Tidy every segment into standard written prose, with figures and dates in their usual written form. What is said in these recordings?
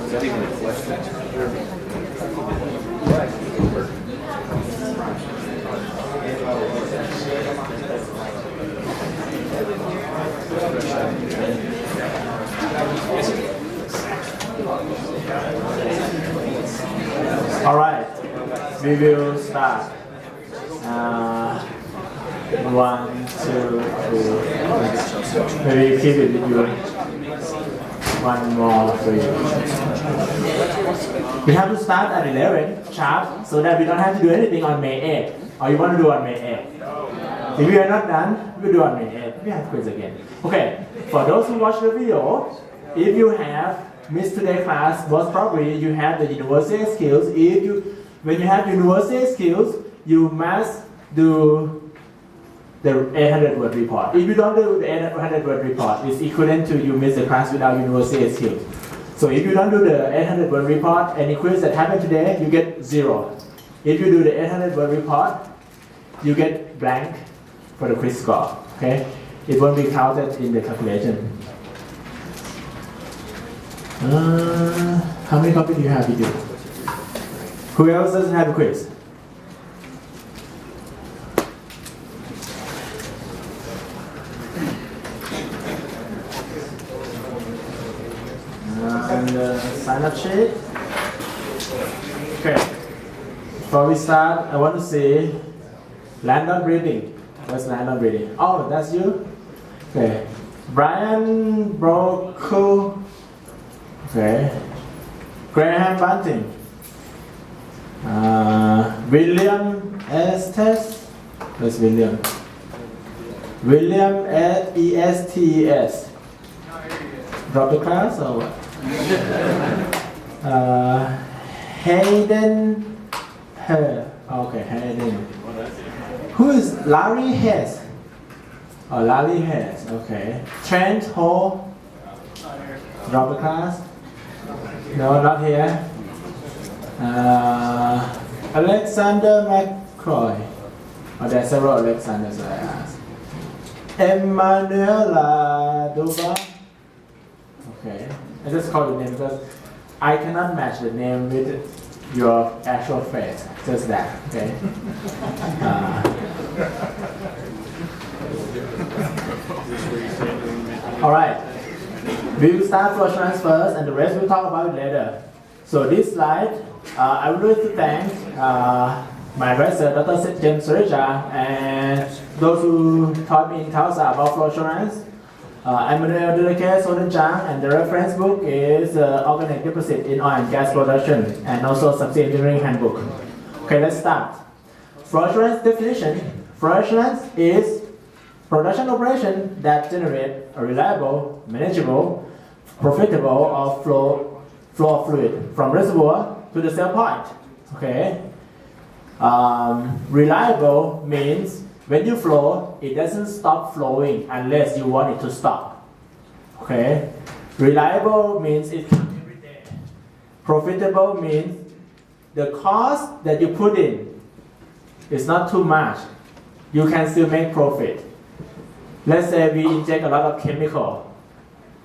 All right, we will start. 1, 2, 3. Maybe keep it with you. One more, 3. We have to start at 11 sharp so that we don't have to do anything on May 8. Or you want to do on May 8? If we are not done, we'll do on May 8. We have quiz again. Okay, for those who watch the video, if you have missed today's class, most probably you have the university skills. When you have university skills, you must do the 800 word report. If you don't do the 800 word report, it's equivalent to you miss the class without university skills. So if you don't do the 800 word report, any quiz that happened today, you get 0. If you do the 800 word report, you get blank for the quiz score. Okay? It won't be counted in the calculation. How many copies do you have with you? Who else doesn't have a quiz? And sign up sheet. Okay. Before we start, I want to see random breathing. What's random breathing? Oh, that's you? Okay. Brian Broku. Okay. Graham Bunting. William Estes. That's William. William Estes. Drop the class or what? Hayden. Okay, Hayden. Who is Larry Hess? Oh, Larry Hess. Okay. Trent Ho. Drop the class. No, not here. Alexander McCroy. Oh, there's several Alexanders I asked. Emanuela Duba. Okay. I just call the name because I cannot match the name with your actual face. Just that. Okay. All right. We will start flow assurance first, and the rest we'll talk about it later. So this slide, I would like to thank my advisor, Dr. James Surija, and those who taught me in Tulsa about flow assurance. Emmanuel Dudeke, Soden Chang, and the reference book is Organic Deposit in Oil and Gas Production, and also Subsea Engineering Handbook. Okay, let's start. Flow assurance definition. Flow assurance is production operation that generate a reliable, manageable, profitable or flow of fluid from reservoir to the cell point. Okay. Reliable means when you flow, it doesn't stop flowing unless you want it to stop. Okay. Reliable means it comes every day. Profitable means the cost that you put in is not too much. You can still make profit. Let's say we inject a lot of chemical,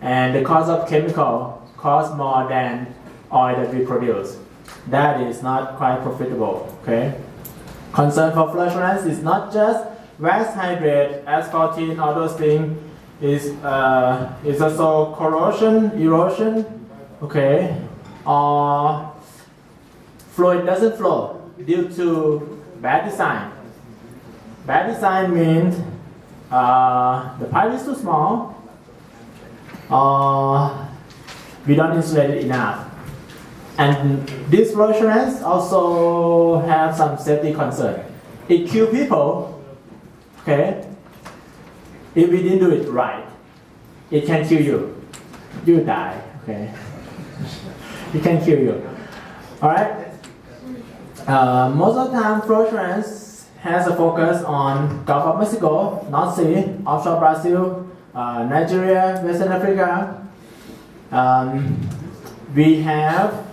and the cost of chemical costs more than oil that we produce. That is not quite profitable. Okay. Concern for flow assurance is not just wax hydrate, asphaltene, all those things. Is also corrosion, erosion, okay, or fluid doesn't flow due to bad design. Bad design means the pipe is too small, or we don't insulate it enough. And this flow assurance also have some safety concern. It kills people, okay? If we didn't do it right, it can kill you. You die, okay? It can kill you. Alright? Most of the time, flow assurance has a focus on Gulf of Mexico, North Sea, offshore Brazil, Nigeria, Western Africa. We have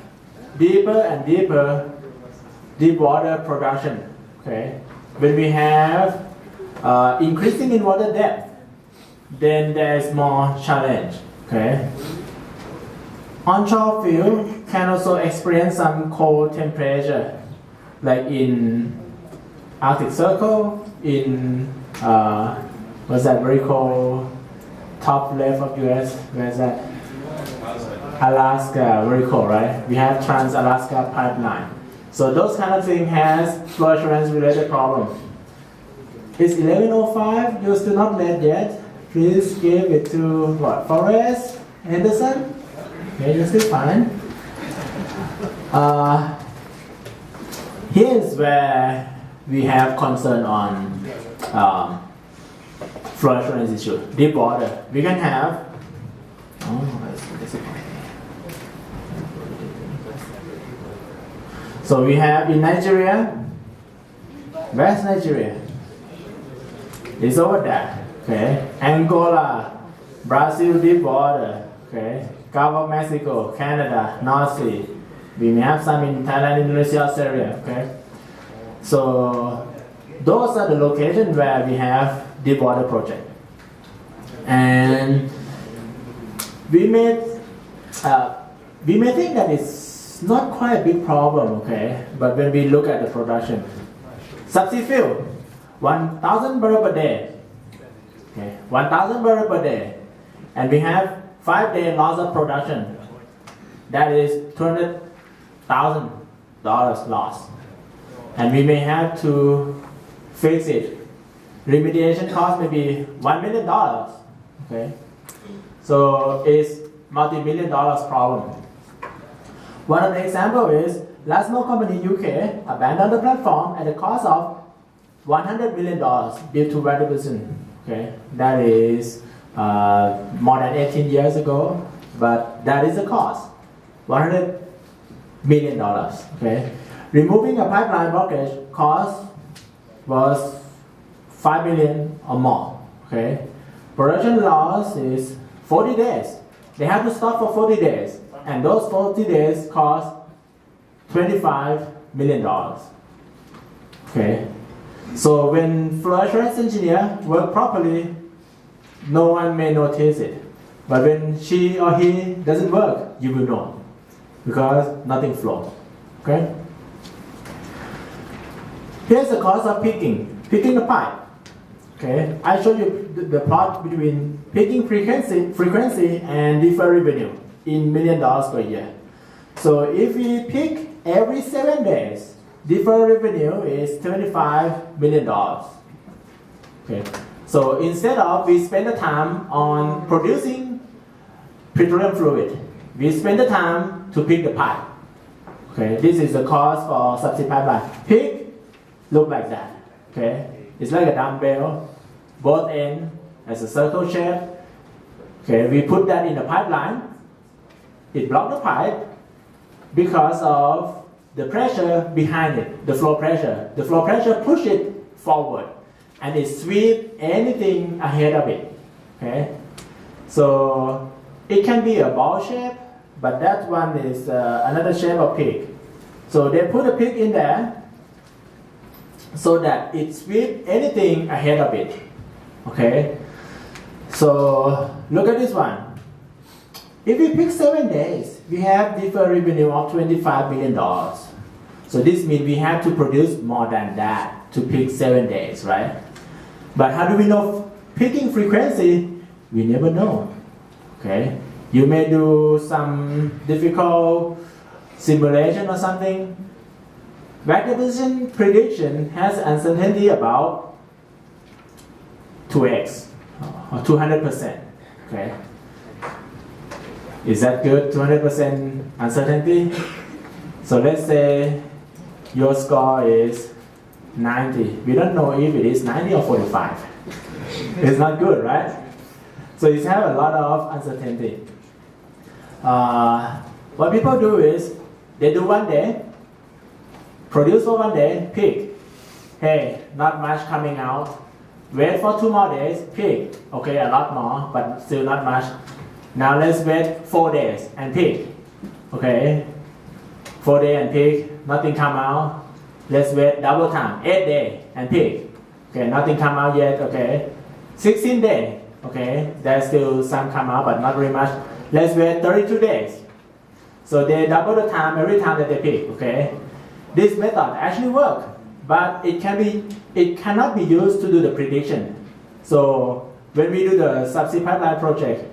deeper and deeper deep water production. Okay, when we have increasing in water depth, then there is more challenge. Okay, Onshore field can also experience some cold temperature, like in Arctic Circle, in what's that very cold top left of US, where's that? Alaska, very cold, right? We have Trans-Alaska Pipeline. So those kind of things has flow assurance related problem. It's 11:05, you're still not late yet. Please give it to what? Forrest Henderson? Okay, you're still fine. Here's where we have concern on flow assurance issue. Deep water. We can have. So we have in Nigeria. Where's Nigeria? It's over there. Okay. Angola, Brazil, deep water. Okay. Gulf of Mexico, Canada, North Sea. We may have some in Thailand, Indonesia, Australia. Okay. So those are the locations where we have deep water project. And we may think that it's not quite a big problem, okay? But when we look at the production, subsea field, 1,000 barrels per day, okay? 1,000 barrels per day, and we have 5 days loss of production. That is $200,000 loss, and we may have to fix it. Remediation cost may be $1 million, okay? So it's multi-million dollars problem. One of the examples is Lasmo company UK abandoned the platform at the cost of $100 million due to weather reason. Okay, that is more than 18 years ago, but that is the cost, $100 million. Okay, removing a pipeline blockage cost was $5 million or more. Okay, production loss is 40 days. They have to stop for 40 days, and those 40 days cost $25 million. Okay, so when flow assurance engineer work properly, no one may notice it, but when she or he doesn't work, you will know, because nothing flows. Okay. Here's the cost of picking the pipe. Okay, I show you the plot between picking frequency and deferred revenue in $1 million per year. So if we pick every 7 days, deferred revenue is $25 million. Okay, so instead of we spend the time on producing petroleum fluid, we spend the time to pick the pipe. Okay, this is the cost for subsea pipeline. Pick look like that. Okay. It's like a dumbbell, both ends as a circle shape. Okay, we put that in the pipeline. It blocks the pipe because of the pressure behind it, the flow pressure. The flow pressure push it forward, and it sweeps anything ahead of it. Okay, so it can be a ball shape, but that one is another shape of pig. So they put a pig in there, so that it sweeps anything ahead of it. Okay, so look at this one. If we pick 7 days, we have deferred revenue of $25 million. So this means we have to produce more than that to pick 7 days, right? But how do we know picking frequency? We never know. Okay, you may do some difficult simulation or something. Vector position prediction has uncertainty about 2x or 200%. Okay, is that good? 200% uncertainty. So let's say your score is 90. We don't know if it is 90 or 45. It's not good, right? So you have a lot of uncertainty. What people do is they do 1 day. Produce for 1 day, pick. Hey, not much coming out. Wait for 2 more days, pick. Okay, a lot more, but still not much. Now let's wait 4 days and pick. Okay, 4 days and pick, nothing come out. Let's wait double time, 8 days and pick. Okay, nothing come out yet. Okay, 16 days. Okay, there's still some come out, but not very much. Let's wait 32 days. So they double the time every time that they pick, okay? This method actually works, but it cannot be used to do the prediction. So when we do the subsea pipeline project,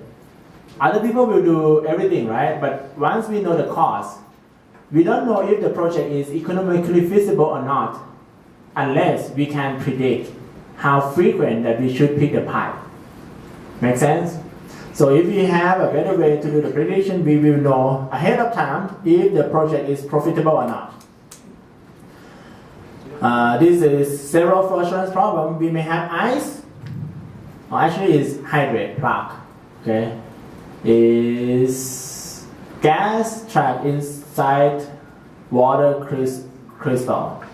other people will do everything, right? But once we know the cost, we don't know if the project is economically feasible or not, unless we can predict how frequent that we should pick the pipe. Make sense? So if we have a better way to do the prediction, we will know ahead of time if the project is profitable or not. This is several flow assurance problem. We may have ice, or actually is hydrate rock. Okay, is gas trapped inside water crystal,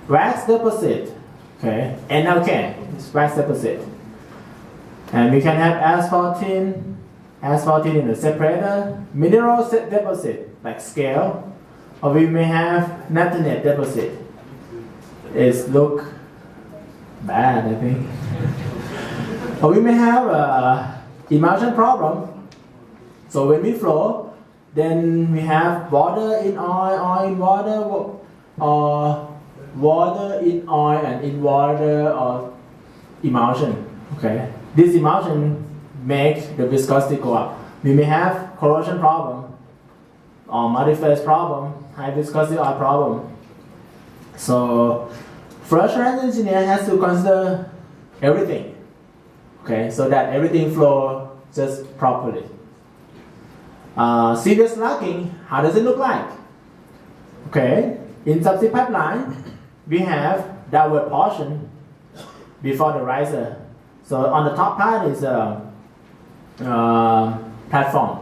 wax deposit. Okay, NLK is wax deposit. And we can have asphaltene in the separator, mineral deposit like scale, or we may have naphthenate deposit. It look bad, I think. Or we may have a emulsion problem. So when we flow, then we have water in oil, oil in water, or water in oil and in water, or emulsion. Okay. This emulsion makes the viscosity go up. We may have corrosion problem, or multi-phase problem, high viscosity oil problem. So, flow assurance engineer has to consider everything, okay, so that everything flows just properly. Serious locking, how does it look like? Okay, in subsea pipeline, we have downward portion before the riser. So on the top part is a platform.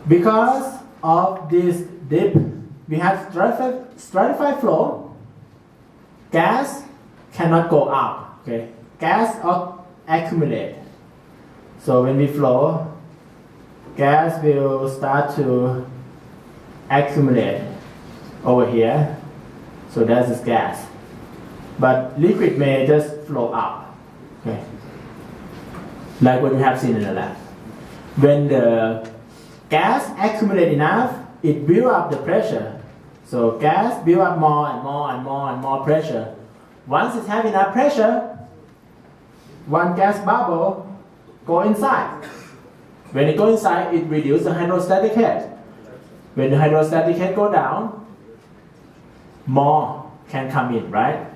Because of this dip, we have stratified flow. Gas cannot go up. Okay, gas accumulate. So when we flow, gas will start to accumulate over here. So that is gas. But liquid may just flow up. Okay. Like what you have seen in the lab. When the gas accumulates enough, it builds up the pressure. So gas builds up more and more and more and more pressure. Once it has enough pressure, one gas bubble go inside. When it goes inside, it reduces the hydrostatic head. When the hydrostatic head go down, more can come in, right?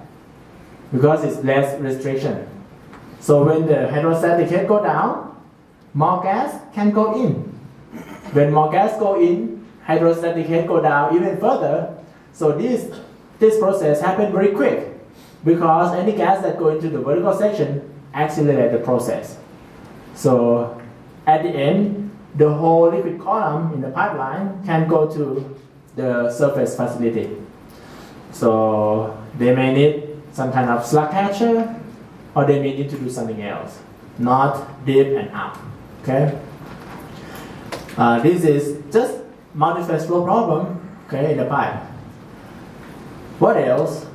Because it's less restriction. So when the hydrostatic head go down, more gas can go in. When more gas go in, hydrostatic head go down even further. So this process happens very quick because any gas that go into the vertical section accelerate the process. So at the end, the whole liquid column in the pipeline can go to the surface facility. So they may need some kind of slug catcher, or they may need to do something else, not dip and up. Okay. This is just multi-phase flow problem. Okay, in the pipe. What else?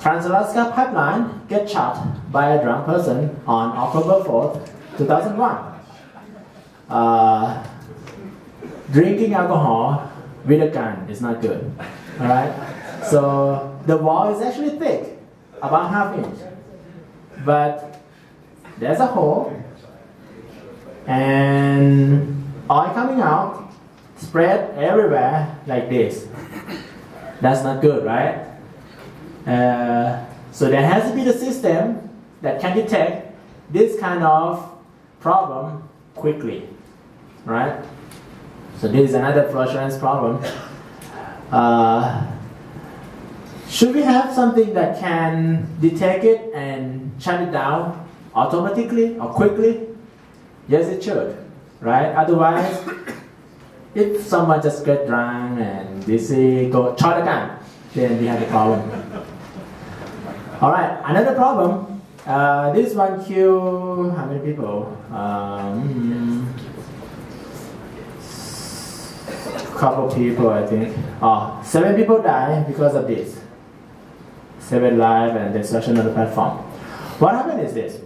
Trans-Alaska pipeline get shot by a drunk person on October 4th, 2001. Drinking alcohol with a gun is not good. All right. So the wall is actually thick, about ½ inch. But there's a hole and oil coming out, spread everywhere like this. That's not good, right? So there has to be the system that can detect this kind of problem quickly, right? So this is another flow assurance problem. Should we have something that can detect it and shut it down automatically or quickly? Yes, it should, right? Otherwise, if someone just get drunk and dizzy, go shot a gun, then we have a problem. All right, another problem. This one killed how many people? Couple people, I think. 7 people died because of this. 7 live and destruction of the platform. What happened is this.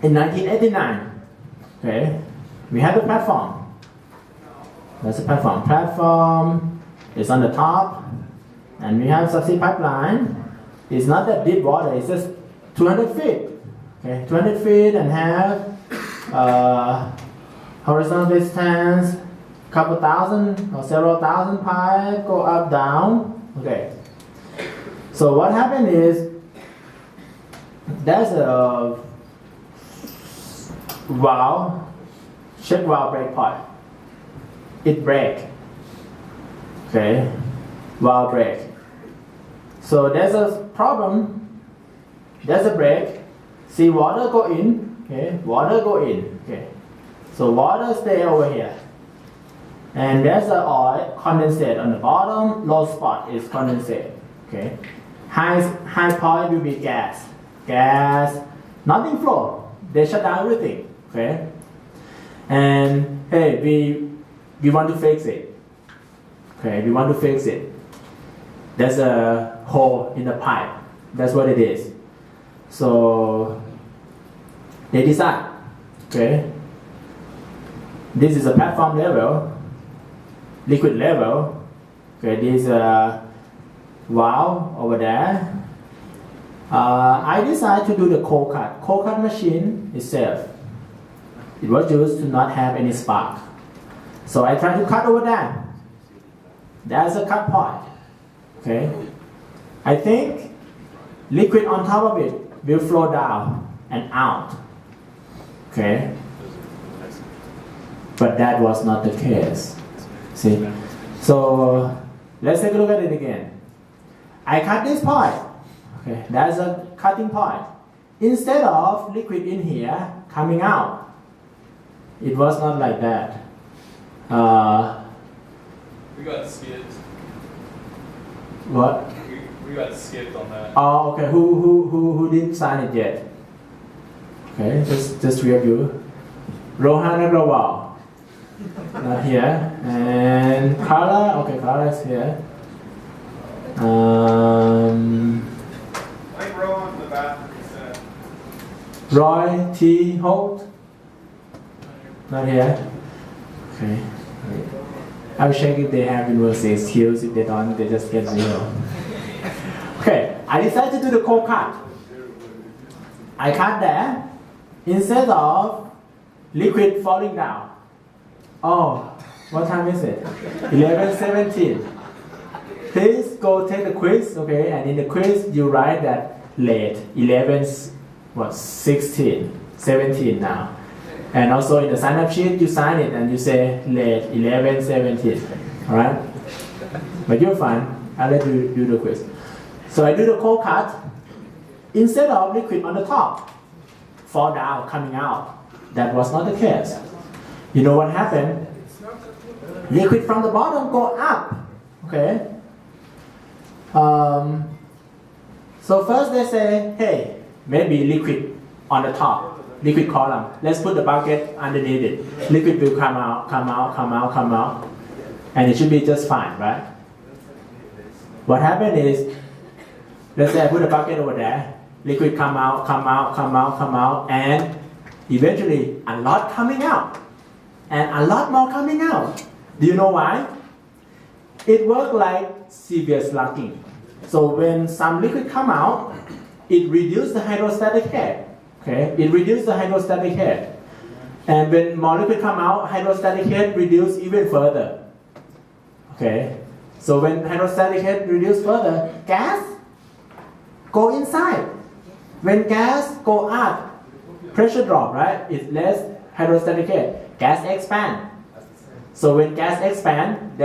In 1989, okay, we had the platform. That's a platform. Platform is on the top, and we have subsea pipeline. It's not that deep water. It's just 200 feet. Okay, 200 feet and have horizontal distance, couple thousand or several thousand pipe go up down. Okay. So what happened is there's a valve, check valve break point. It break. Okay, valve break. So there's a problem. There's a break. See, water go in. Okay, water go in. Okay, so water stay over here. And there's a oil condensate on the bottom. Low spot is condensate. Okay, high point will be gas. Gas, nothing flow. They shut down everything. Okay, and hey, we want to fix it. Okay, we want to fix it. There's a hole in the pipe. That's what it is. So they decide. Okay, this is a platform level, liquid level. Okay, this is a valve over there. I decided to do the cold cut. Cold cut machine itself, it was used to not have any spark. So I try to cut over there. That's a cut point. Okay. I think liquid on top of it will flow down and out. Okay. But that was not the case. See? So let's take a look at it again. I cut this point. Okay, that's a cutting point. Instead of liquid in here coming out, it was not like that. We got skipped. What? We got skipped on that. Oh, okay. Who didn't sign it yet? Okay, just three of you. Rohan and Rawal. Not here. And Carla. Okay, Carla is here. Like Rowan in the bathroom said. Roy T. Holt. Not here. Okay. I'll check if they have university skills. If they don't, they just get zero. Okay, I decided to do the cold cut. I cut there. Instead of liquid falling down. Oh, what time is it? 11:17. Please go take the quiz, okay? And in the quiz, you write that late 16, 17 now. And also in the sign-up sheet, you sign it and you say late 11:17. All right? But you're fine. I'll let you do the quiz. So I do the cold cut. Instead of liquid on the top, fall down, coming out. That was not the case. You know what happened? Liquid from the bottom go up. Okay? So first they say, hey, maybe liquid on the top, liquid column. Let's put the bucket underneath it. Liquid will come out, and it should be just fine, right? What happened is, let's say I put a bucket over there, liquid come out, and eventually a lot coming out, and a lot more coming out. Do you know why? It works like severe slugging. So when some liquid come out, it reduces the hydrostatic head. Okay, it reduces the hydrostatic head. And when more liquid come out, hydrostatic head reduce even further. Okay, so when hydrostatic head reduce further, gas go inside. When gas go up, pressure drop, right? It's less hydrostatic head. Gas expand. So when gas expand,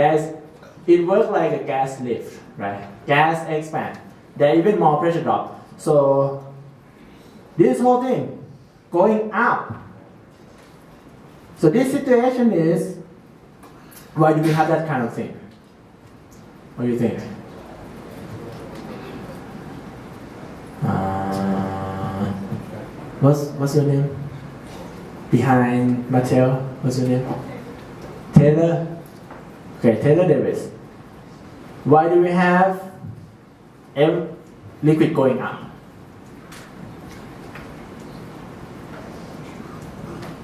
it works like a gas lift, right? Gas expand. There even more pressure drop. So this whole thing going up. So this situation is, why do we have that kind of thing? What do you think? What's your name? Behind Mateo, what's your name? Taylor? Okay, Taylor Davis. Why do we have liquid going up?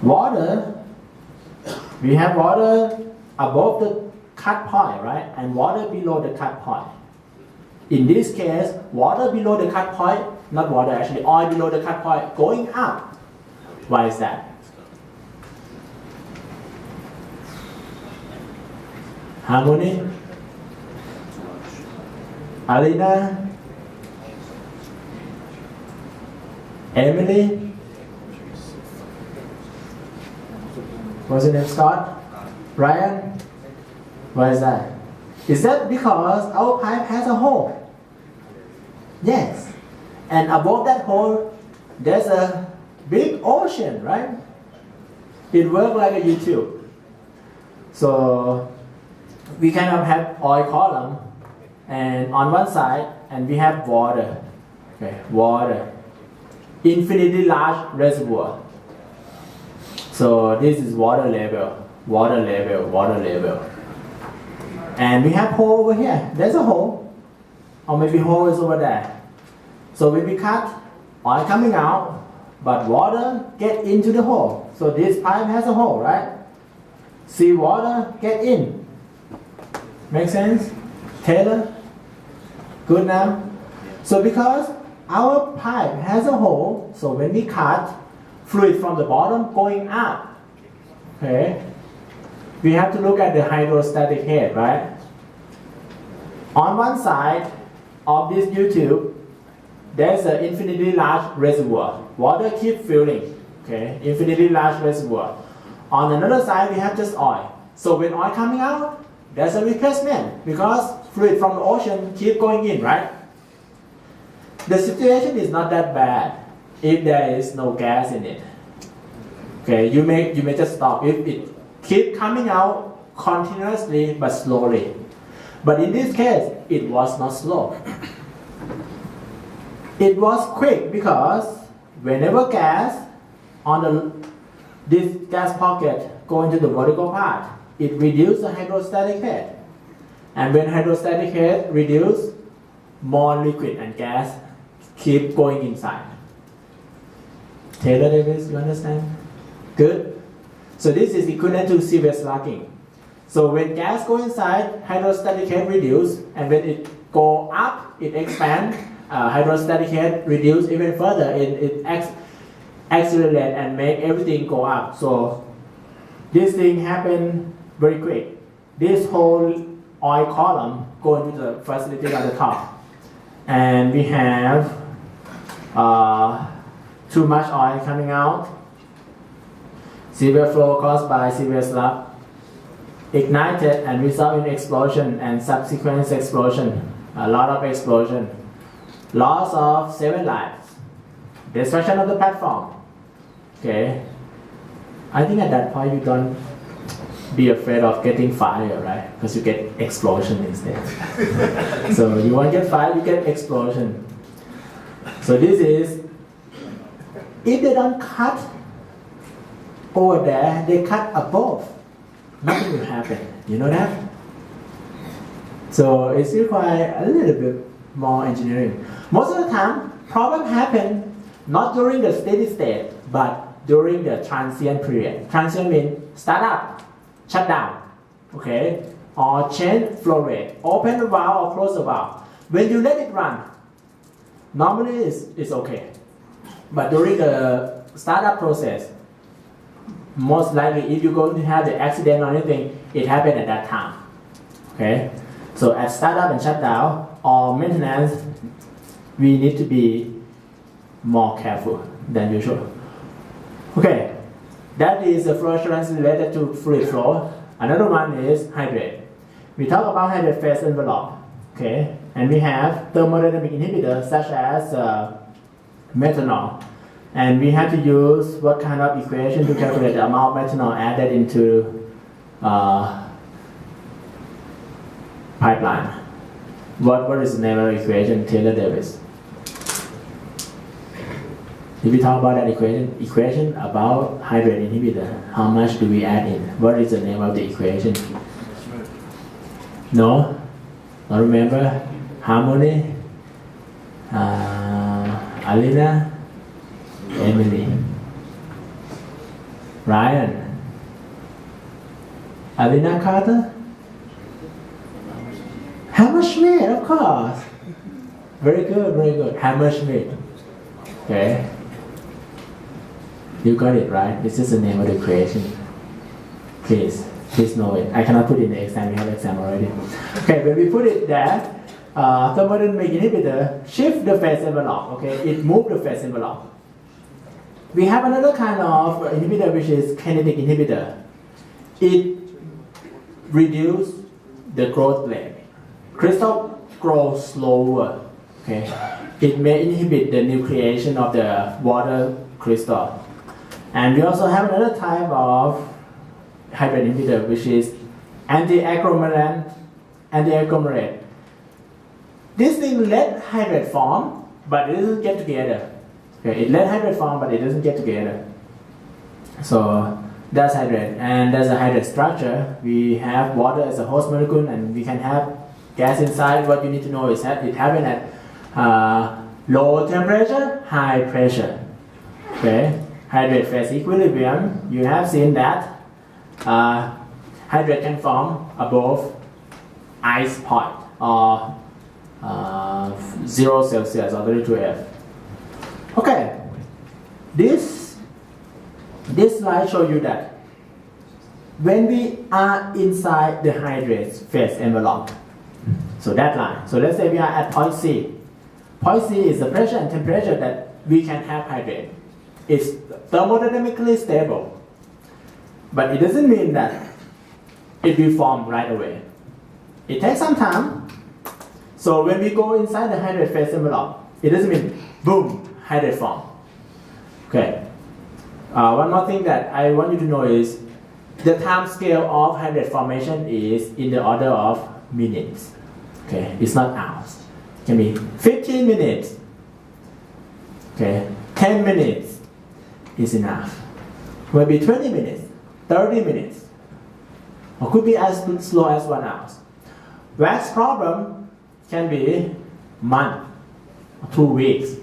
Water, we have water above the cut point, right? And water below the cut point. In this case, water below the cut point, not water actually, oil below the cut point going up. Why is that? Harmony? Alina? Emily? What's your name, Scott? Ryan? Why is that? Is that because our pipe has a hole? Yes. And above that hole, there's a big ocean, right? It works like a YouTube. So we kind of have oil column, and on one side, and we have water. Okay, water. Infinitely large reservoir. So this is water level, water level, water level. And we have hole over here. There's a hole. Or maybe hole is over there. So when we cut, oil coming out, but water get into the hole. So this pipe has a hole, right? See water get in. Make sense? Taylor? Good now? So because our pipe has a hole, so when we cut, fluid from the bottom going up. Okay? We have to look at the hydrostatic head, right? On one side of this U-tube, there's an infinitely large reservoir. Water keep filling, okay? Infinitely large reservoir. On another side, we have just oil. So when oil coming out, there's a replacement because fluid from the ocean keep going in, right? The situation is not that bad if there is no gas in it. Okay, you may just stop if it keep coming out continuously but slowly. But in this case, it was not slow. It was quick because whenever gas on this gas pocket go into the vertical part, it reduces the hydrostatic head. And when hydrostatic head reduce, more liquid and gas keep going inside. Taylor Davis, you understand? Good? So this is equivalent to severe slugging. So when gas go inside, hydrostatic head reduce, and when it go up, it expand, hydrostatic head reduce even further, it accelerate and make everything go up. So this thing happen very quick. This whole oil column go into the facility at the top. And we have too much oil coming out. Severe flow caused by severe slug. Ignited and result in explosion and subsequent explosion. A lot of explosion. Loss of 7 lives. Destruction of the platform. Okay. I think at that point you don't be afraid of getting fire, right? Because you get explosion instead. So you won't get fire, you get explosion. So this is, if they don't cut over there, they cut above. Nothing will happen. You know that? So it's require a little bit more engineering. Most of the time, problem happen not during the steady state, but during the transient period. Transient means start up, shut down, okay? Or change flow rate, open the valve or close the valve. When you let it run, normally it's okay. But during the startup process, most likely if you're going to have the accident or anything, it happened at that time. Okay? So at startup and shutdown or maintenance, we need to be more careful than usual. Okay, that is the flow assurance related to fluid flow. Another one is hydrate. We talk about hydrate phase envelope. Okay, and we have thermodynamic inhibitors such as methanol. And we have to use what kind of equation to calculate the amount of methanol added into pipeline. What is the name of the equation, Taylor Davis? If we talk about that equation about hydrate inhibitor, how much do we add in? What is the name of the equation? No? Don't remember? Harmony? Alina? Emily? Ryan? Alina Carter? Hammersmith, of course. Very good, very good. Hammersmith. Okay. You got it right. This is the name of the creation. Please know it. I cannot put it in the exam. We have exam already. Okay, when we put it there, thermodynamic inhibitor shift the phase envelope. Okay, it moves the phase envelope. We have another kind of inhibitor which is kinetic inhibitor. It reduces the growth rate. Crystal grows slower. Okay, it may inhibit the nucleation of the water crystal. And we also have another type of hydrate inhibitor which is anti-agglomerate. This thing let hydrate form, but it doesn't get together. Okay, it let hydrate form, but it doesn't get together. So that's hydrate, and there's a hydrate structure. We have water as a host molecule, and we can have gas inside. What you need to know is that it happens at low temperature, high pressure. Okay, hydrate phase equilibrium. You have seen that hydrate can form above ice point or 0 Celsius or 32 F. Okay, this slide shows you that when we are inside the hydrate phase envelope, so that line. So let's say we are at point C. Point C is the pressure and temperature that we can have hydrate. It's thermodynamically stable, but it doesn't mean that it will form right away. It takes some time. So when we go inside the hydrate phase envelope, it doesn't mean boom, hydrate form. Okay. One more thing that I want you to know is the time scale of hydrate formation is in the order of minutes. Okay, it's not hours. It can be 15 minutes. Okay, 10 minutes is enough. Maybe 20 minutes, 30 minutes, or could be as slow as 1 hour. Wax problem can be month, 2 weeks,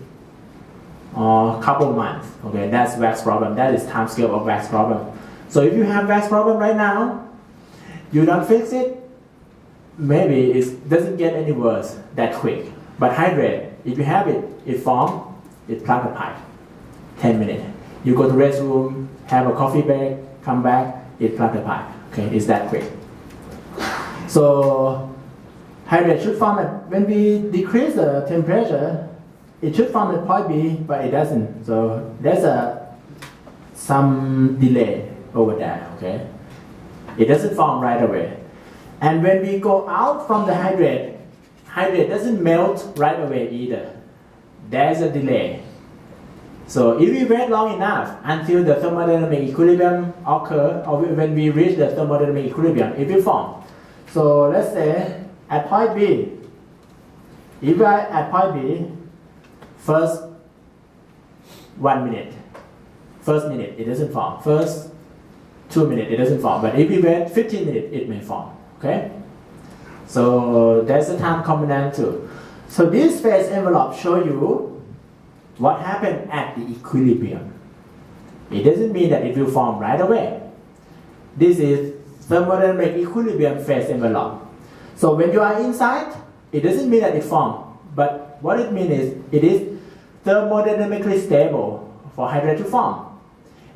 or couple months. Okay, that's wax problem. That is time scale of wax problem. So if you have wax problem right now, you don't fix it, maybe it doesn't get any worse that quick. But hydrate, if you have it, it forms, it plug the pipe. 10 minutes. You go to restroom, have a coffee break, come back, it plug the pipe. Okay, it's that quick. So hydrate should form at, when we decrease the temperature, it should form at point B, but it doesn't. So there's some delay over there. Okay, it doesn't form right away. And when we go out from the hydrate, hydrate doesn't melt right away either. There's a delay. So if we wait long enough until the thermodynamic equilibrium occurs, or when we reach the thermodynamic equilibrium, it will form. So let's say at point B, if we are at point B, first 1 minute, first minute it doesn't form, first 2 minutes it doesn't form, but if we wait 15 minutes it may form. Okay, so there's a time component too. So this phase envelope show you what happened at the equilibrium. It doesn't mean that it will form right away. This is thermodynamic equilibrium phase envelope. So when you are inside, it doesn't mean that it forms, but what it means is it is thermodynamically stable for hydrate to form.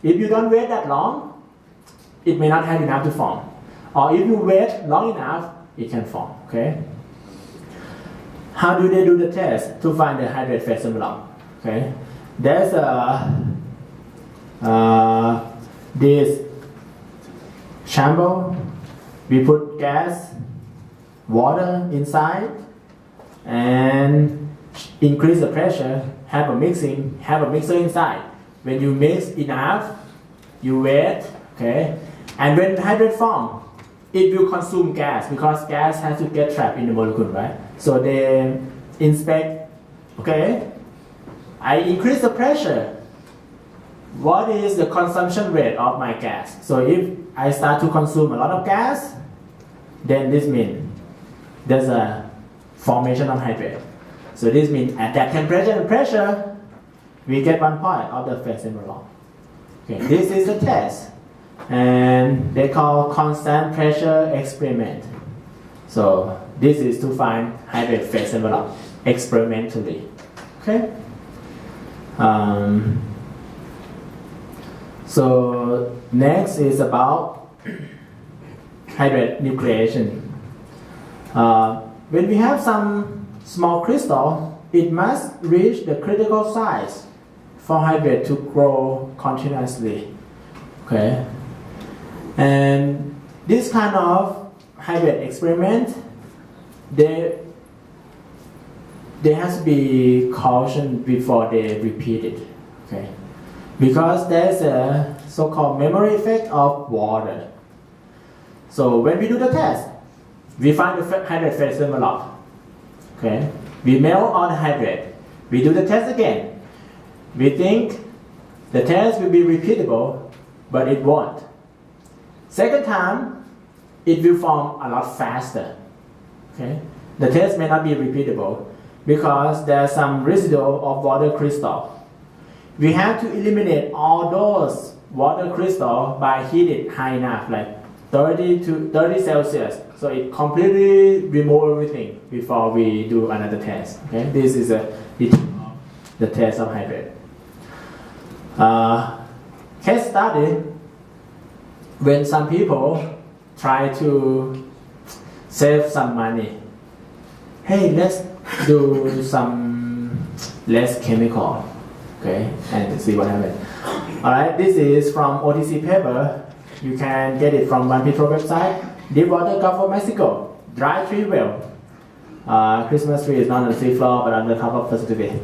If you don't wait that long, it may not have enough to form. Or if you wait long enough, it can form. Okay. How do they do the test to find the hydrate phase envelope? Okay, there's this chamber. We put gas, water inside, and increase the pressure. Have a mixer inside. When you mix enough, you wait. Okay, and when hydrate form, it will consume gas because gas has to get trapped in the molecule, right? So they inspect. Okay. I increase the pressure. What is the consumption rate of my gas? So if I start to consume a lot of gas, then this means there's a formation of hydrate. So this means at that temperature and pressure, we get 1 point of the phase envelope. Okay, this is the test. and they call constant pressure experiment. So this is to find hydrate phase envelope experimentally. Okay. So next is about hydrate nucleation. When we have some small crystal, it must reach the critical size for hydrate to grow continuously. Okay, and this kind of hydrate experiment, they has to be cautioned before they repeat it. Okay, because there's a so-called memory effect of water. So when we do the test, we find the hydrate phase envelope. Okay, we melt all the hydrate. We do the test again. We think the test will be repeatable, but it won't. Second time, it will form a lot faster. Okay, the test may not be repeatable because there's some residual of water crystal. We have to eliminate all those water crystal by heating high enough, like 30 to 30 Celsius. So it completely remove everything before we do another test. Okay, this is the test of hydrate. Case study, when some people try to save some money. Hey, let's do some less chemical. Okay, and see what happens. Alright, this is from OTC paper. You can get it from One Petro website. Deep water Gulf of Mexico, dry tree well. Christmas tree is not on the sea floor but on the top of facility.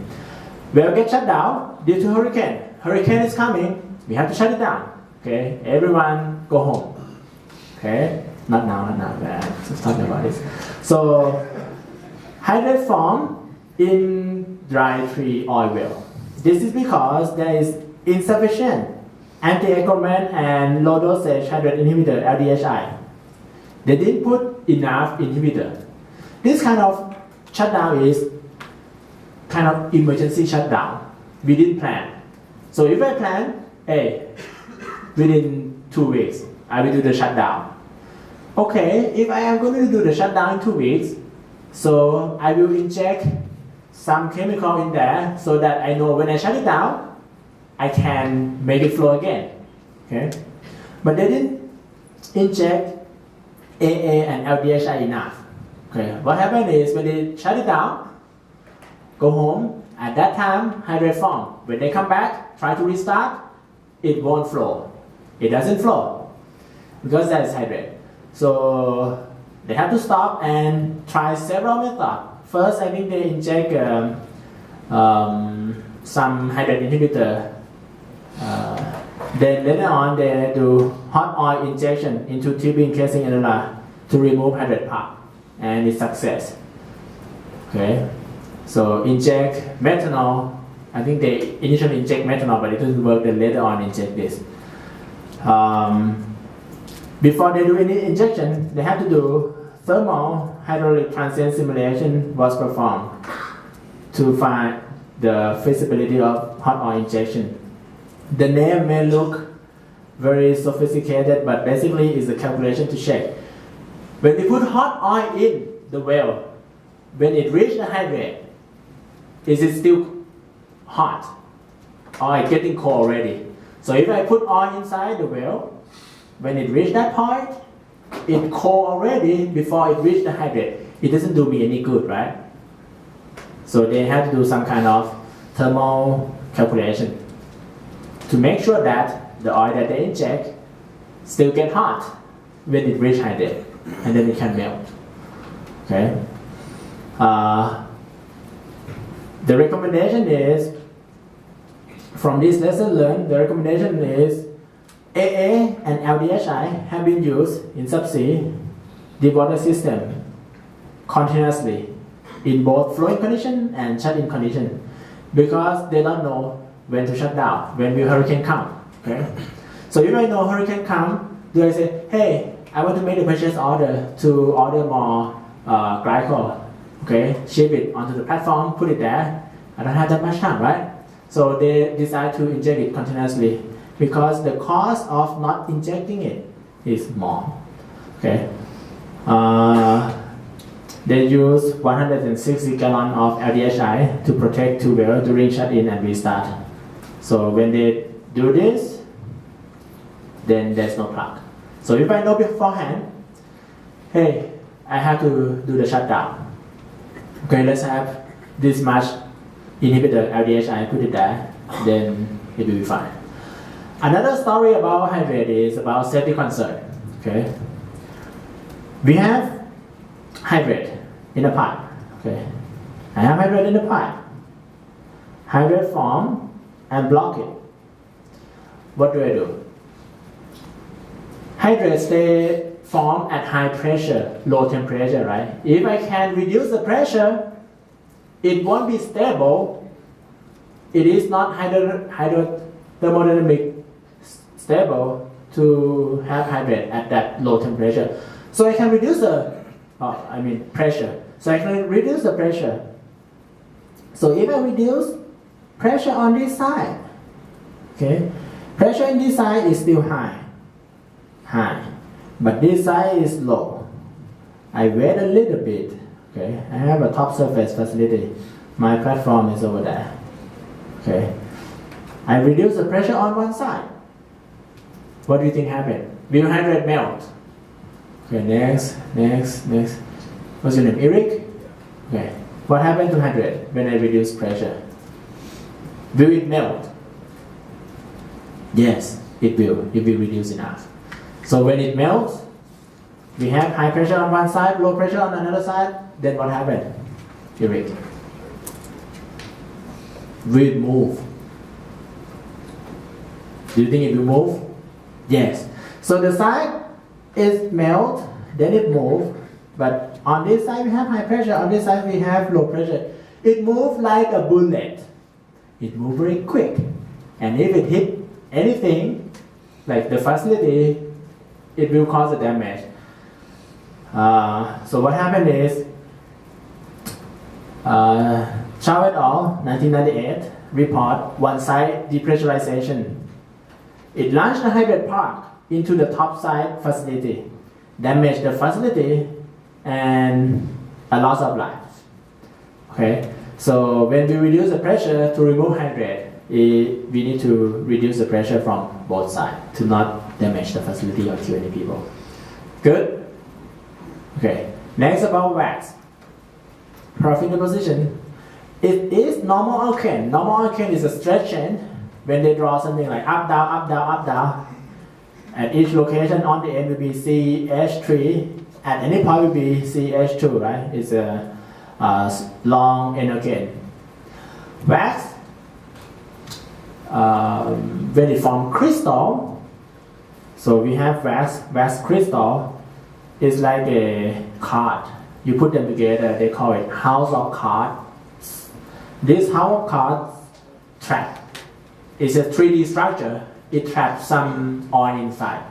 Well get shut down due to hurricane. Hurricane is coming. We have to shut it down. Okay, everyone go home. Okay, not now. Let's talk about this. So, hydrate form in dry tree oil well. This is because there is insufficient anti-echoman and low dosage hydrate inhibitor (LDHI). They didn't put enough inhibitor. This kind of shutdown is kind of emergency shutdown. We didn't plan. So if I plan, hey, within 2 weeks, I will do the shutdown. Okay, if I am going to do the shutdown in 2 weeks, so I will inject some chemical in there so that I know when I shut it down, I can make it flow again. Okay, but they didn't inject AA and LDHI enough. Okay, what happened is when they shut it down, go home, at that time hydrate form. When they come back, try to restart, it won't flow. It doesn't flow because that is hydrate. So they have to stop and try several methods. First, I think they inject some hydrate inhibitor. Then later on, they do hot oil injection into tubing casing annular to remove hydrate part, and it's success. Okay, so inject methanol. I think they initially inject methanol, but it doesn't work. Then later on, inject this. Before they do any injection, they have to do thermal hydraulic transient simulation was performed to find the feasibility of hot oil injection. The name may look very sophisticated, but basically is a calculation to check. When we put hot oil in the well, when it reaches the hydrate, is it still hot or it's getting cold already? So if I put oil inside the well, when it reaches that point, it's cold already before it reaches the hydrate. It doesn't do me any good, right? So they have to do some kind of thermal calculation to make sure that the oil that they inject still get hot when it reaches hydrate, and then it can melt. Okay. The recommendation is, from this lesson learned, the recommendation is AA and LDHI have been used in subsea deep water system continuously in both flowing condition and shut-in condition because they don't know when to shut down, when will hurricane come. Okay, so if I know hurricane come, do I say, hey, I want to make a purchase order to order more glycol, okay, ship it onto the platform, put it there. I don't have that much time, right? So they decide to inject it continuously. because the cost of not injecting it is more. Okay. They use 160 gallon of LDHI to protect two wells during shut-in and restart. So when they do this, then there's no plug. So if I know beforehand, hey, I have to do the shutdown. Okay, let's have this much inhibitor LDHI, put it there, then it will be fine. Another story about Hydrate is about safety concern. Okay, we have Hydrate in a pipe. Okay, I have Hydrate in the pipe. Hydrate form and block it. What do? Hydrate stay form at high pressure, low temperature, right? If I can reduce the pressure, it won't be stable. It is not hydrothermodynamic stable to have Hydrate at that low temperature. So I can reduce the pressure. So I can reduce the pressure. So if I reduce pressure on this side, okay, pressure in this side is still high, but this side is low. I wait a little bit. Okay, I have a top surface facility. My platform is over there. Okay, I reduce the pressure on one side. What do you think happened? Will Hydrate melt? Okay, next. What's your name? Eric? Okay. What happened to Hydrate when I reduce pressure? Will it melt? Yes, it will. It will reduce enough. So when it melts, we have high pressure on one side, low pressure on another side. Then what happened? Eric? Will it move? Do you think it will move? Yes. So the side is melt, then it move. But on this side we have high pressure, on this side we have low pressure. It moves like a bullet. It moves very quick. And if it hit anything, like the facility, it will cause a damage. So what happened is, Chow et al. 1998 report one side depressurization. It launched the Hydrate park into the top side facility, damaged the facility, and a loss of life. Okay, so when we reduce the pressure to remove Hydrate, we need to reduce the pressure from both sides to not damage the facility or kill any people. Good? Okay, next about wax. Profit deposition. It is normal alkane. Normal alkane is a straight chain. When they draw something like up, down, up, down, up, down, at each location on the end will be CH3. At any point will be CH2, right? It's a long alkane. Wax, when it forms crystal, so we have wax crystal. It's like a card. You put them together, they call it house of cards. This house of cards trap. It's a 3D structure. It traps some oil inside.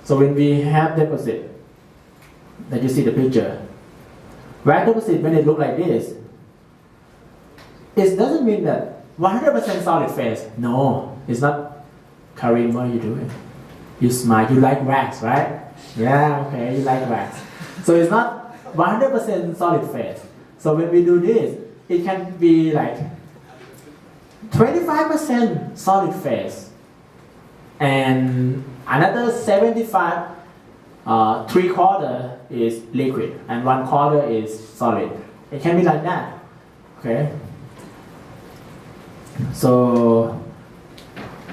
So when we have deposit, that you see the picture, wax deposit, when it look like this, it doesn't mean that 100% solid phase. No, it's not. Karim, what are you doing? You smile. You like wax, right? Yeah, okay, you like wax. So it's not 100% solid phase. So when we do this, it can be like 25% solid phase and another 75, 3/4 is liquid and 1/4 is solid. It can be like that. Okay. So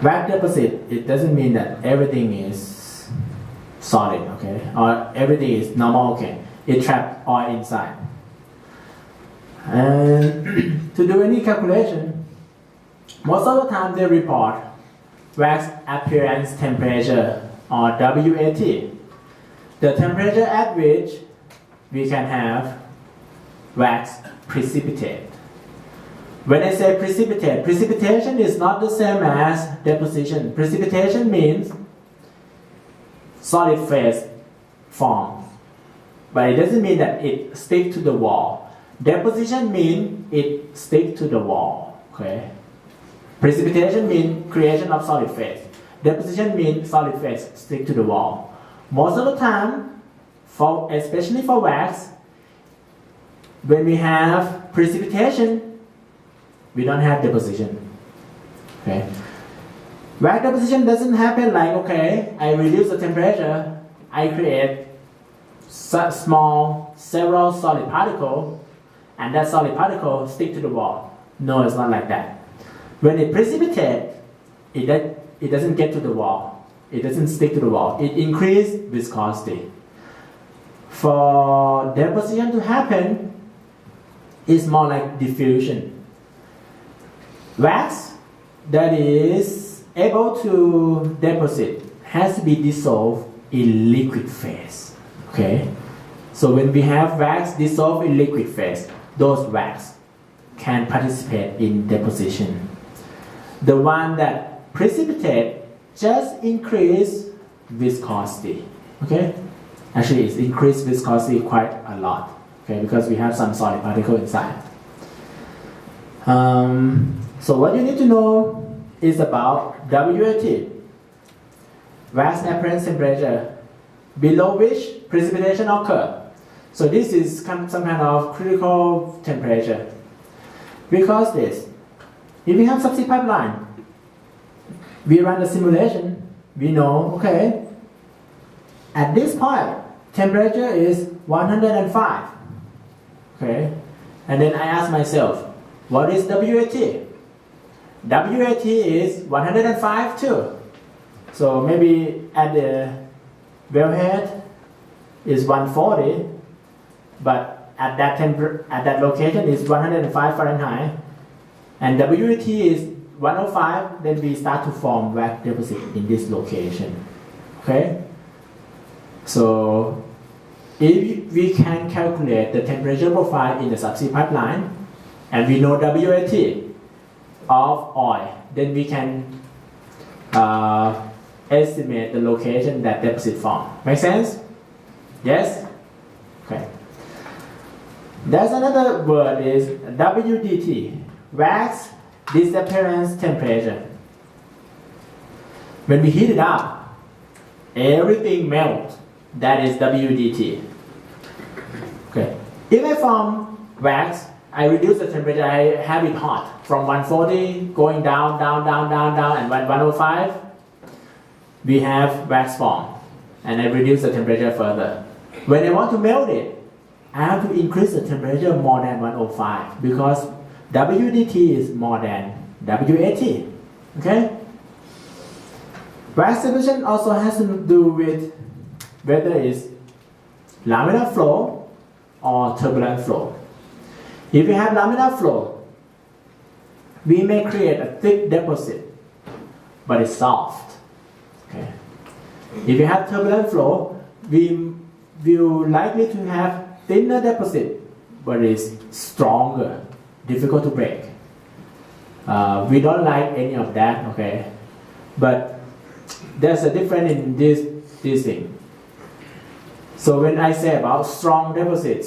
wax deposit, it doesn't mean that everything is solid, okay, or everything is normal, okay. It traps oil inside. And to do any calculation, most of the time they report wax appearance temperature or WAT, the temperature at which we can have wax precipitate. When I say precipitate, precipitation is not the same as deposition. Precipitation means solid phase form, but it doesn't mean that it sticks to the wall. Deposition means it sticks to the wall. Okay. Precipitation means creation of solid phase. Deposition means solid phase stick to the wall. Most of the time, especially for wax, when we have precipitation, we don't have deposition. Okay. Wax deposition doesn't happen like, okay, I reduce the temperature, I create small, several solid particles, and that solid particle stick to the wall. No, it's not like that. When it precipitates, it doesn't get to the wall. It doesn't stick to the wall. It increases viscosity. For deposition to happen, it's more like diffusion. Wax that is able to deposit has to be dissolved in liquid phase. Okay? So when we have wax dissolved in liquid phase, those wax can participate in deposition. The one that precipitate just increase viscosity. Okay? Actually, it's increased viscosity quite a lot. Okay, because we have some solid particle inside. So what you need to know is about WAT, wax apparent temperature, below which precipitation occurs. So this is some kind of critical temperature. Because this, if we have subsea pipeline, we run the simulation, we know, okay, at this point, temperature is 105. Okay, and then I ask myself, what is WAT? WAT is 105 too. So maybe at the wellhead is 140, but at that location is 105 Fahrenheit, and WAT is 105. Then we start to form wax deposit in this location. Okay, so if we can calculate the temperature profile in the subsea pipeline and we know WAT of oil, then we can estimate the location that deposit form. Make sense? Yes? Okay. There's another word is WDT, wax disappearance temperature. When we heat it up, everything melts. That is WDT. Okay. If I form wax, I reduce the temperature, I have it hot from 140 going down, and 105, we have wax form, and I reduce the temperature further. When I want to melt it, I have to increase the temperature more than 105 because WDT is more than WAT. Okay? Wax deposition also has to do with whether it's laminar flow or turbulent flow. If we have laminar flow, we may create a thick deposit, but it's soft. Okay. If you have turbulent flow, we will likely to have thinner deposit, but it's stronger, difficult to break. We don't like any of that, okay? But there's a difference in this thing. So when I say about strong deposit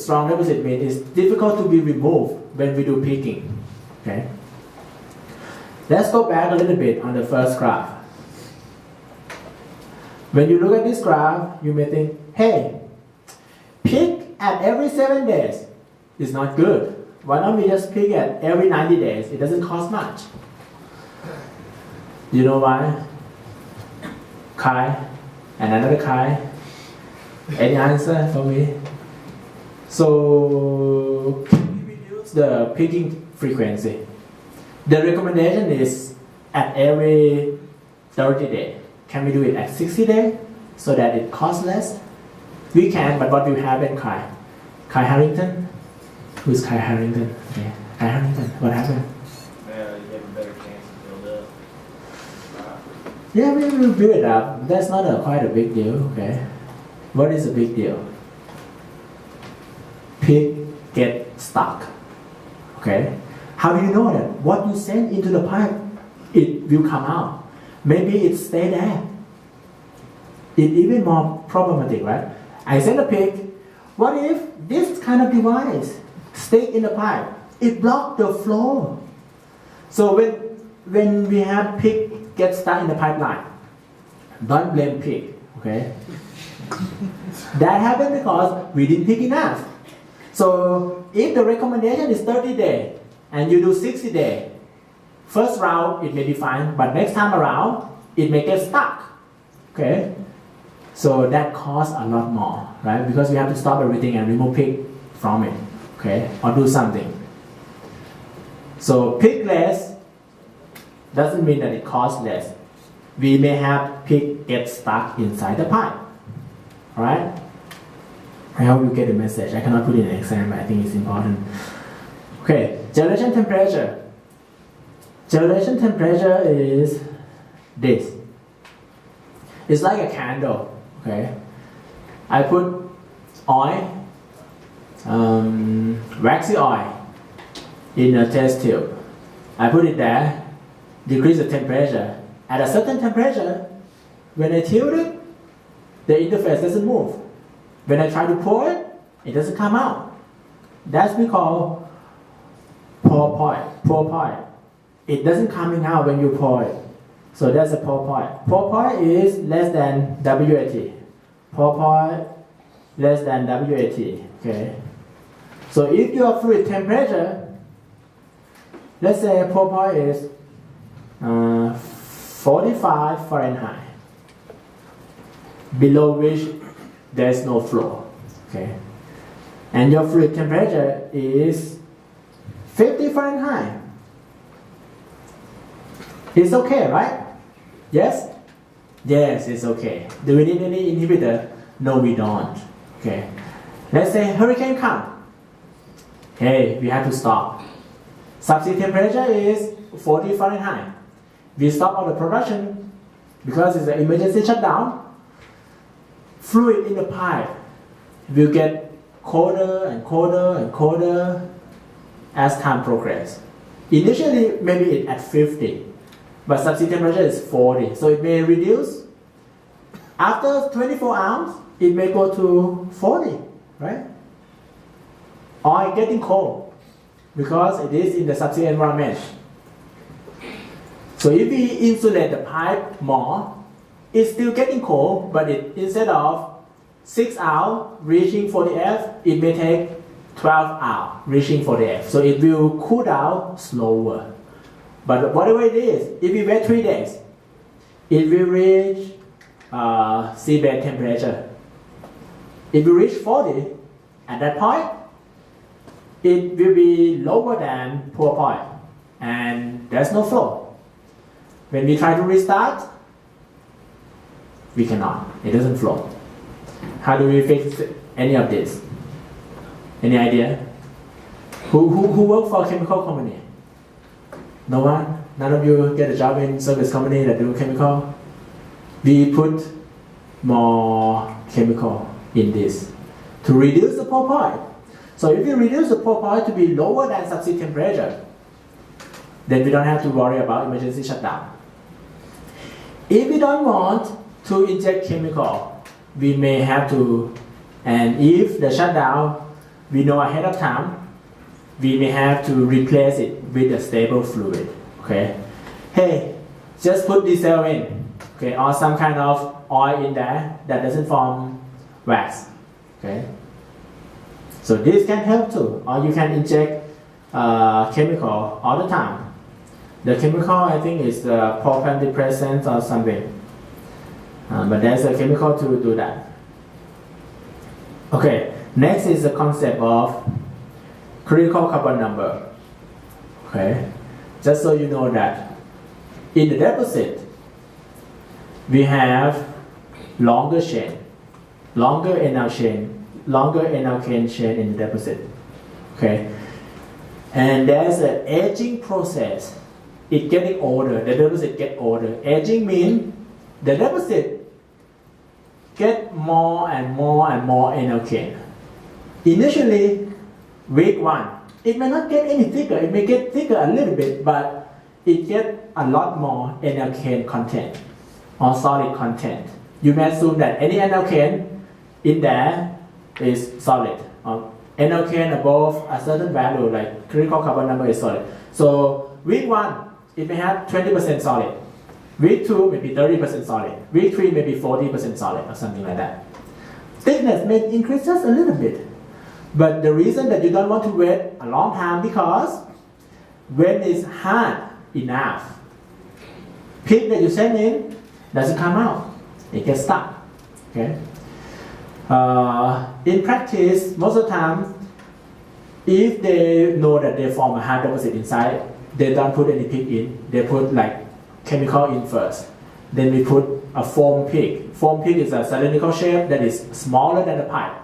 means it's difficult to be removed when we do peaking. Okay. Let's go back a little bit on the first graph. When you look at this graph, you may think, hey, peak at every 7 days is not good. Why don't we just peak at every 90 days? It doesn't cost much. You know why? Kai and another Kai. Any answer for me? So, can we reduce the peaking frequency? The recommendation is at every 30 days. Can we do it at 60 days so that it costs less? We can, but what will happen, Kai? Kai Harrington? Who's Kai Harrington? Okay. Kai Harrington, what happened? You have a better chance to build up. Yeah, we will build it up. That's not quite a big deal, okay? What is a big deal? Pig get stuck. Okay? How do you know that? What you send into the pipe, it will come out. Maybe it stay there. It's even more problematic, right? I send a pig. What if this kind of device stay in the pipe? It block the flow. So when we have pig get stuck in the pipeline, Don't blame pig, okay? That happened because we didn't pick enough. So if the recommendation is 30 days and you do 60 days, first round it may be fine, but next time around it may get stuck, okay? So that costs a lot more, right? Because we have to stop everything and remove pig from it, okay? Or do something. So pig less doesn't mean that it costs less. We may have pig get stuck inside the pipe, alright? I hope you get the message. I cannot put it in an exam, but I think it's important. Okay, generation temperature. Generation temperature is this. It's like a candle, okay? I put oil, waxy oil in a test tube. I put it there, decrease the temperature. At a certain temperature, when I tilt it, the interface doesn't move. When I try to pour it, it doesn't come out. That's we call pour point. It doesn't coming out when you pour it. So that's a pour point. Pour point is less than WAT. Pour point less than WAT. Okay. So if your fluid temperature, let's say pour point is 45 Fahrenheit, below which there's no flow, okay? And your fluid temperature is 50 Fahrenheit. It's okay, right? Yes? Yes, it's okay. Do we need any inhibitor? No, we don't. Okay. Let's say hurricane come. Hey, we have to stop. Subsea temperature is 40 Fahrenheit. We stop all the production because it's an emergency shutdown. Fluid in the pipe will get colder and colder and colder as time progresses. Initially, maybe it's at 50, but subsea temperature is 40, so it may reduce. After 24 hours, it may go to 40, right? Or getting cold because it is in the subsea environment. So if we insulate the pipe more, it's still getting cold, but instead of 6 hours reaching 40F, it may take 12 hours reaching 40F. So it will cool down slower. But whatever it is, if we wait 3 days, it will reach seabed temperature. It will reach 40. At that point, it will be lower than pour point, and there's no flow. When we try to restart, we cannot. It doesn't flow. How do we fix any of this? Any idea? Who work for a chemical company? No one? None of you get a job in service company that do chemical? We put more chemical in this to reduce the pour point. So if you reduce the pour point to be lower than subsea temperature, then we don't have to worry about emergency shutdown. If we don't want to inject chemical, we may have to, and if the shutdown, we know ahead of time, we may have to replace it with a stable fluid, okay? Hey, just put diesel in, okay, or some kind of oil in there that doesn't form wax, okay? So this can help too, or you can inject chemical all the time. The chemical, I think, is propan depressant or something. But there's a chemical to do that. Okay, next is the concept of critical carbon number. Okay, just so you know that in the deposit, we have longer chain, longer NL chain in the deposit. Okay, and there's an aging process. It's getting older, the deposit get older. Aging means the deposit get more and more and more NL. Initially, week 1, it may not get any thicker, it may get thicker a little bit, but it get a lot more NL content or solid content. You may assume that any NL in there is solid. NL above a certain value, like critical carbon number is solid. So week 1, it may have 20% solid. Week 2 maybe 30% solid. Week 3 maybe 40% solid or something like that. Thickness may increase just a little bit. But the reason that you don't want to wait a long time because when it's hard enough, pig that you send in doesn't come out. It gets stuck. Okay. In practice, most of the time, if they know that they form a hard deposit inside, they don't put any pig in. They put like chemical in first. Then we put a foam pig. Foam pig is a cylindrical shape that is smaller than the pipe.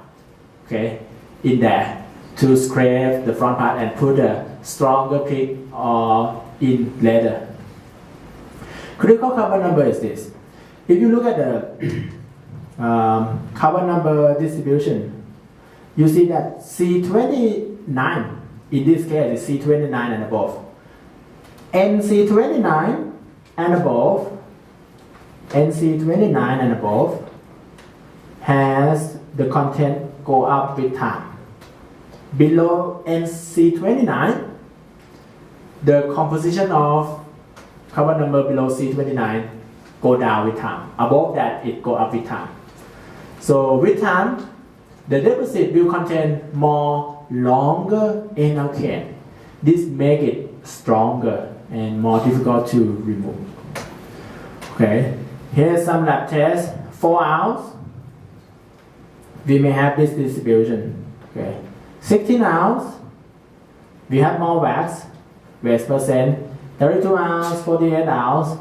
Okay, in there to scrape the front part and put a stronger pig in later. Critical carbon number is this. If you look at the carbon number distribution, you see that C29 in this case is C29 and above. NC29 and above, NC29 and above has the content go up with time. Below NC29, the composition of carbon number below C29 go down with time. Above that, it go up with time. So with time, the deposit will contain more longer alkane. This make it stronger and more difficult to remove. Okay, here's some lab test. 4 ounce, we may have this distribution. Okay, 16 ounce, we have more wax percent. 32 ounce, 48 ounce,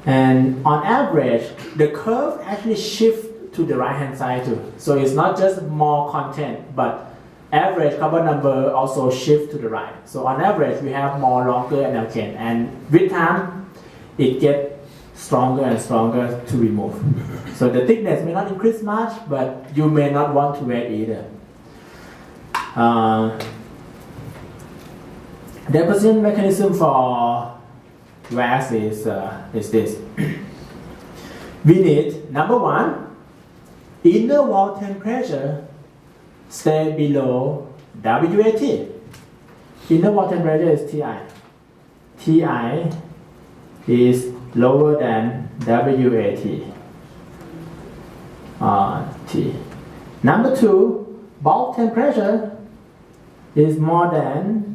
and on average, the curve actually shifts to the right hand side too. So it's not just more content, but average carbon number also shift to the right. So on average, we have more longer alkane, and with time, it gets stronger and stronger to remove. So the thickness may not increase much, but you may not want to wait either. Deposition mechanism for wax is this. We need, number one, inner wall temperature stay below WAT. Inner wall temperature is TI. TI is lower than WAT. T. Number two, bulk temperature is more than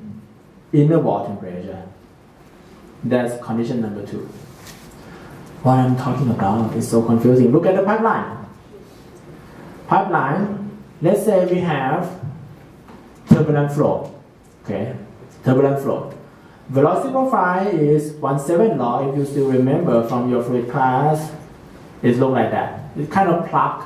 inner wall temperature. That's condition number 2. What I'm talking about is so confusing. Look at the pipeline. Pipeline, let's say we have turbulent flow. Okay, turbulent flow. Velocity profile is 1/7 law. If you still remember from your fluid class, it looks like that. It kind of plug